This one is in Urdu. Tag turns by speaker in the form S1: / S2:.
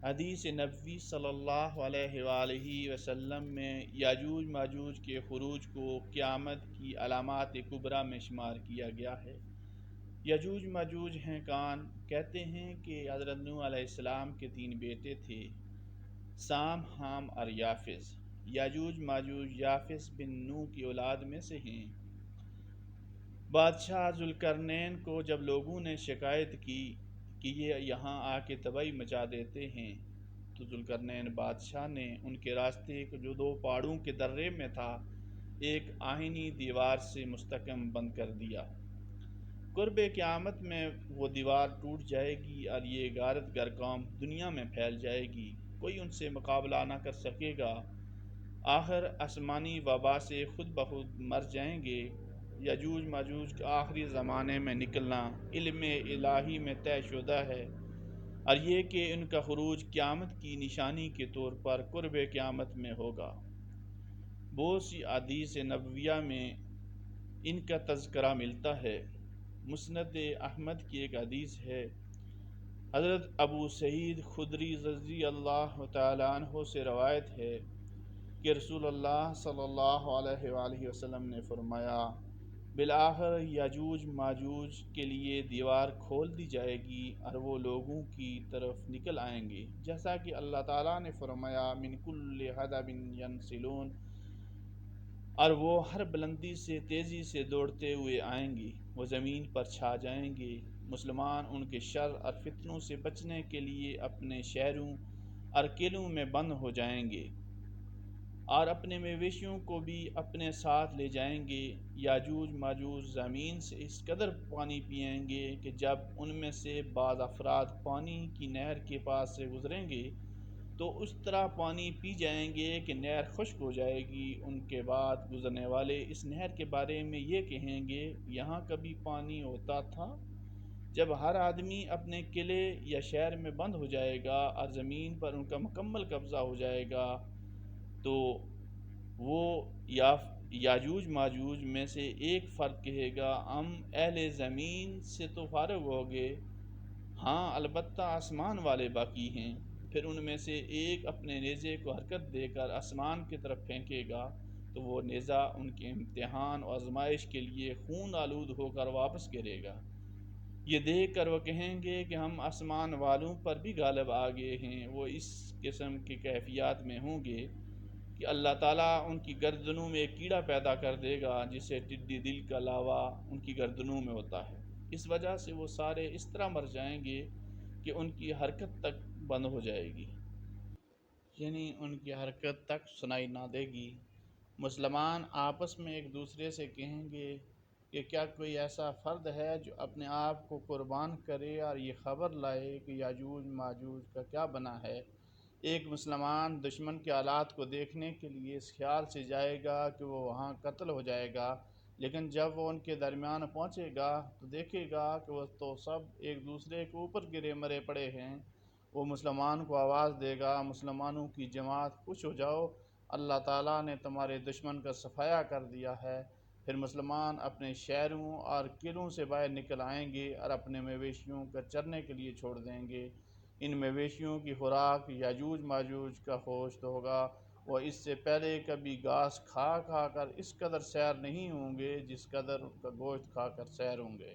S1: حدیث نبوی صلی اللہ علیہ وآلہ وسلم میں یاجوج ماجوج کے خروج کو قیامت کی علامات کبریٰ میں شمار کیا گیا ہے۔ یاجوج ماجوج ہیں کون؟ کہتے ہیں کہ حضرت نوح علیہ السلام کے 3 بیٹے تھے، سام، حام اور یافس۔ یاجوج ماجوج یافس بن نوح کی اولاد میں سے ہیں۔ بادشاہ ذوالقرنین کو جب لوگوں نے شکایت کی کہ یہ یہاں آ کے تباہی مچا دیتے ہیں، تو ذوالقرنین بادشاہ نے ان کے راستے کو جو 2 پہاڑوں کے درے میں تھا، ایک آہنی دیوار سے مستحکم بند کر دیا۔ قرب قیامت میں وہ دیوار ٹوٹ جائے گی اور یہ غارت گر قوم دنیا میں پھیل جائے گی، کوئی ان سے مقابلہ نہ کر سکے گا۔ آخر آسمانی وبا سے خود بخود مر جائیں گے۔ یاجوج ماجوج کا آخری زمانے میں نکلنا علم الہی میں طے شدہ ہے، اور یہ کہ ان کا خروج قیامت کی نشانی کے طور پر قرب قیامت میں ہوگا۔ بہت سی احادیث نبویہ میں ان کا تذکرہ ملتا ہے۔ مسند احمد کی ایک حدیث ہے، حضرت ابو سعید خدری رضی اللہ تعالیٰ عنہ سے روایت ہے کہ رسول اللہ صلی اللہ علیہ وآلہ وسلم نے فرمایا، بالآخر یاجوج ماجوج کے لیے دیوار کھول دی جائے گی اور وہ لوگوں کی طرف نکل آئیں گے، جیسا کہ اللہ تعالیٰ نے فرمایا، من کل حدب ینسلون، اور وہ ہر بلندی سے تیزی سے دوڑتے ہوئے آئیں گے، وہ زمین پر چھا جائیں گے۔ مسلمان ان کے شر اور فتنوں سے بچنے کے لیے اپنے شہروں اور قلعوں میں بند ہو جائیں گے اور اپنے مویشیوں کو بھی اپنے ساتھ لے جائیں گے۔ یاجوج ماجوج زمین سے اس قدر پانی پئیں گے کہ جب ان میں سے بعض افراد پانی کی نہر کے پاس سے گزریں گے تو اس طرح پانی پی جائیں گے کہ نہر خشک ہو جائے گی۔ ان کے بعد گزرنے والے اس نہر کے بارے میں یہ کہیں گے، یہاں کبھی پانی ہوتا تھا؟ جب ہر آدمی اپنے قلعے یا شہر میں بند ہو جائے گا اور زمین پر ان کا مکمل قبضہ ہو جائے گا تو وہ یاجوج ماجوج میں سے ایک فرد کہے گا، ہم اہل زمین سے تو فارغ ہو گئے، ہاں البتہ آسمان والے باقی ہیں۔ پھر ان میں سے ایک اپنے نیزے کو حرکت دے کر آسمان کی طرف پھینکے گا تو وہ نیزہ ان کے امتحان و آزمائش کے لیے خون آلود ہو کر واپس گرے گا۔ یہ دیکھ کر وہ کہیں گے کہ ہم آسمان والوں پر بھی غالب آ گئے ہیں۔ وہ اس قسم کی کیفیات میں ہوں گے کہ اللہ تعالیٰ ان کی گردنوں میں ایک کیڑا پیدا کر دے گا جسے ٹڈی دل کا لاوا ان کی گردنوں میں ہوتا ہے۔ اس وجہ سے وہ سارے اس طرح مر جائیں گے کہ ان کی حرکت تک بند ہو جائے گی، یعنی ان کی حرکت تک سنائی نہ دے گی۔ مسلمان آپس میں ایک دوسرے سے کہیں گے کہ کیا کوئی ایسا فرد ہے جو اپنے آپ کو قربان کرے اور یہ خبر لائے کہ یاجوج ماجوج کا کیا بنا ہے۔ ایک مسلمان دشمن کے حالات کو دیکھنے کے لیے اس خیال سے جائے گا کہ وہ وہاں قتل ہو جائے گا، لیکن جب وہ ان کے درمیان پہنچے گا تو دیکھے گا کہ وہ تو سب ایک دوسرے کے اوپر گرے مرے پڑے ہیں۔ وہ مسلمان کو آواز دے گا، مسلمانوں کی جماعت خوش ہو جاؤ، اللہ تعالیٰ نے تمہارے دشمن کا صفایا کر دیا ہے۔ پھر مسلمان اپنے شہروں اور قلعوں سے باہر نکل آئیں گے اور اپنے مویشیوں کا چرنے کے لیے چھوڑ دیں گے۔ ان مویشیوں کی خوراک یاجوج ماجوج کا گوشت ہوگا۔ وہ اس سے پہلے کبھی گھاس کھا کر اس قدر سیر نہیں ہوں گے جس قدر ان کا گوشت کھا کر سیر ہوں گے۔